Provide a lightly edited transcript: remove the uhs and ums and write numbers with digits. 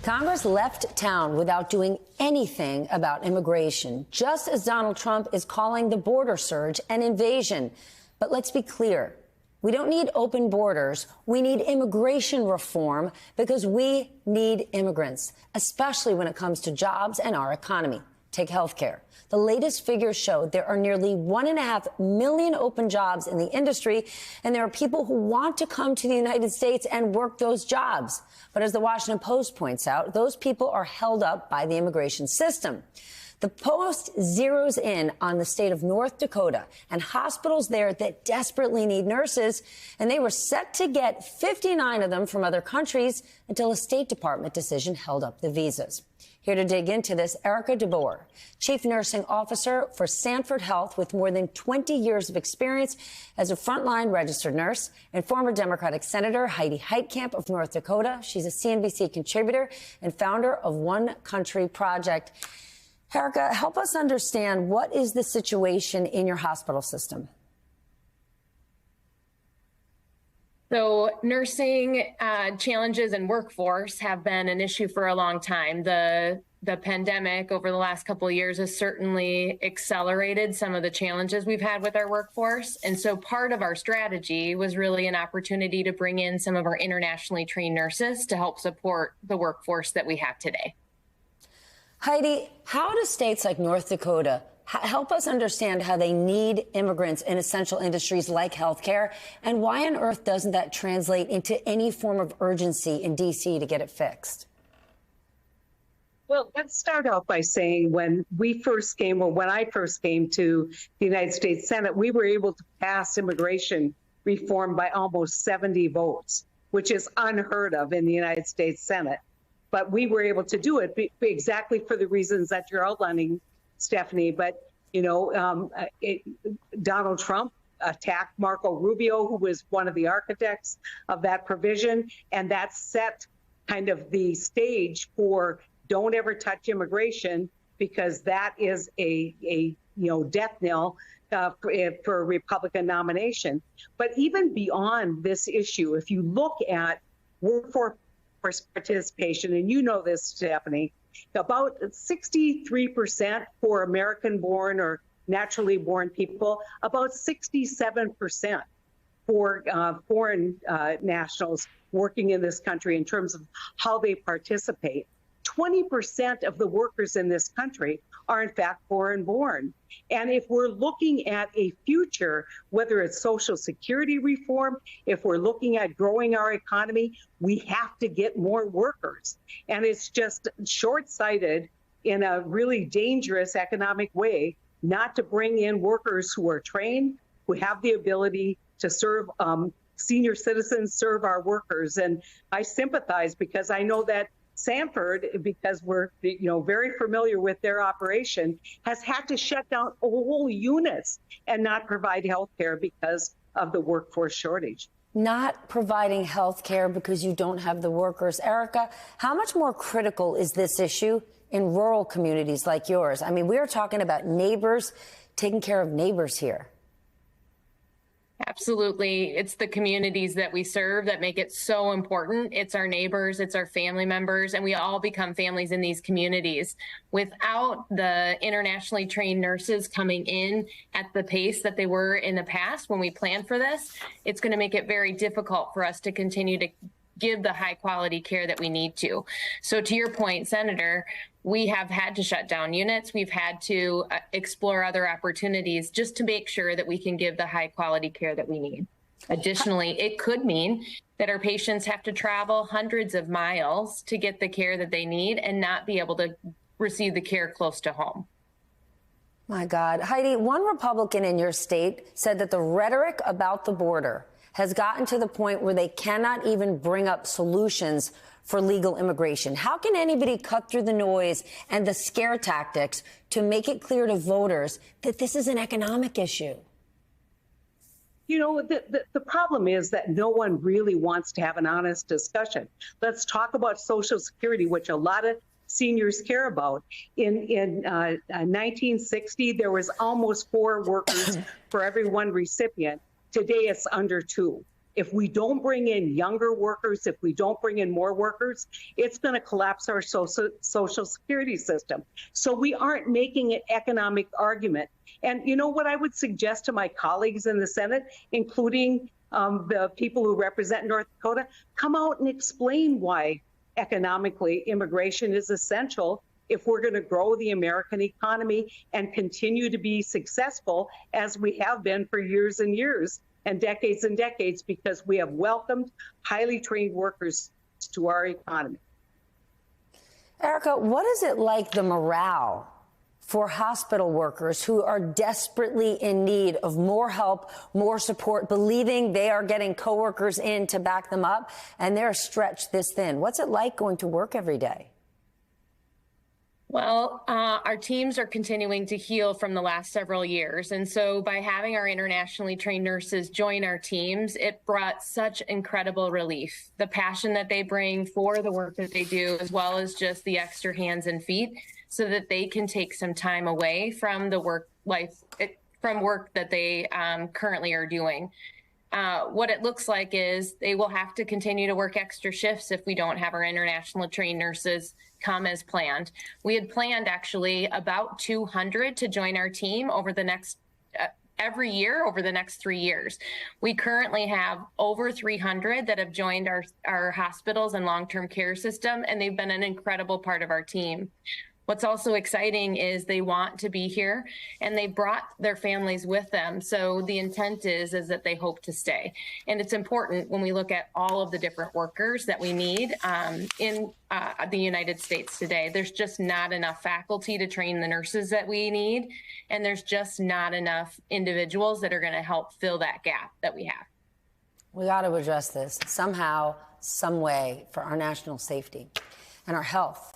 Congress left town without doing anything about immigration, just as Donald Trump is calling the border surge an invasion. But let's be clear. We don't need open borders. We need immigration reform because we need immigrants, especially when it comes to jobs and our economy. Take healthcare. The latest figures show there are nearly 1.5 million open jobs in the industry, and there are people who want to come to the United States and work those jobs. But as the Washington Post points out, those people are held up by the immigration system. The Post zeroes in on the state of North Dakota and hospitals there that desperately need nurses, and they were set to get 59 of them from other countries until a State Department decision held up the visas. Here to dig into this, Erica DeBoer, Chief Nursing Officer for Sanford Health with more than 20 years of experience as a frontline registered nurse, and former Democratic Senator Heidi Heitkamp of North Dakota. She's a CNBC contributor and founder of One Country Project. Erica, help us understand, what is the situation in your hospital system? So nursing challenges and workforce have been an issue for a long time. The pandemic over the last couple of years has certainly accelerated some of the challenges we've had with our workforce. And so part of our strategy was really an opportunity to bring in some of our internationally trained nurses to help support the workforce that we have today. Heidi, how do states like North Dakota help us understand how they need immigrants in essential industries like healthcare, and why on earth doesn't that translate into any form of urgency in D.C. to get it fixed? Well, let's start off by saying when I first came to the United States Senate, we were able to pass immigration reform by almost 70 votes, which is unheard of in the United States Senate. But we were able to do it exactly for the reasons that you're outlining, Stephanie. But, Donald Trump attacked Marco Rubio, who was one of the architects of that provision, and that set kind of the stage for don't ever touch immigration, because that is a death knell for a Republican nomination. But even beyond this issue, if you look at workforce participation, and you know this, Stephanie, about 63% for American-born or naturally born people, about 67% for foreign nationals working in this country in terms of how they participate. 20% of the workers in this country are in fact foreign-born. And if we're looking at a future, whether it's Social Security reform, if we're looking at growing our economy, we have to get more workers. And it's just short-sighted in a really dangerous economic way not to bring in workers who are trained, who have the ability to serve senior citizens, serve our workers. And I sympathize, because I know that Sanford, because we're very familiar with their operation, has had to shut down whole units and not provide health care because of the workforce shortage. Not providing health care because you don't have the workers. Erica, how much more critical is this issue in rural communities like yours? I mean, we're talking about neighbors taking care of neighbors here. Absolutely. It's the communities that we serve that make it so important. It's our neighbors, it's our family members, and we all become families in these communities. Without the internationally trained nurses coming in at the pace that they were in the past when we planned for this, it's going to make it very difficult for us to continue to give the high quality care that we need to. So to your point, Senator, we have had to shut down units. We've had to explore other opportunities just to make sure that we can give the high quality care that we need. Additionally, it could mean that our patients have to travel hundreds of miles to get the care that they need and not be able to receive the care close to home. My God. Heidi, one Republican in your state said that the rhetoric about the border has gotten to the point where they cannot even bring up solutions for legal immigration. How can anybody cut through the noise and the scare tactics to make it clear to voters that this is an economic issue? The problem is that no one really wants to have an honest discussion. Let's talk about Social Security, which a lot of seniors care about. In 1960, there was almost 4 workers for every 1 recipient. Today, it's under 2. If we don't bring in younger workers, if we don't bring in more workers, it's going to collapse our social security system. So we aren't making an economic argument. And you know what I would suggest to my colleagues in the Senate, including the people who represent North Dakota, come out and explain why economically immigration is essential if we're going to grow the American economy and continue to be successful as we have been for years and years and decades, because we have welcomed highly trained workers to our economy. Erica, what is it like, the morale for hospital workers who are desperately in need of more help, more support, believing they are getting coworkers in to back them up, and they're stretched this thin? What's it like going to work every day? Well, our teams are continuing to heal from the last several years. And so by having our internationally trained nurses join our teams, it brought such incredible relief. The passion that they bring for the work that they do, as well as just the extra hands and feet, so that they can take some time away from the work that they currently are doing. What it looks like is they will have to continue to work extra shifts if we don't have our international trained nurses come as planned. We had planned actually about 200 to join our team over the next every year over the next 3 years. We currently have over 300 that have joined our hospitals and long-term care system, and they've been an incredible part of our team. What's also exciting is they want to be here, and they brought their families with them. So the intent is that they hope to stay. And it's important when we look at all of the different workers that we need in the United States today. There's just not enough faculty to train the nurses that we need, and there's just not enough individuals that are going to help fill that gap that we have. We got to address this somehow, some way, for our national safety and our health.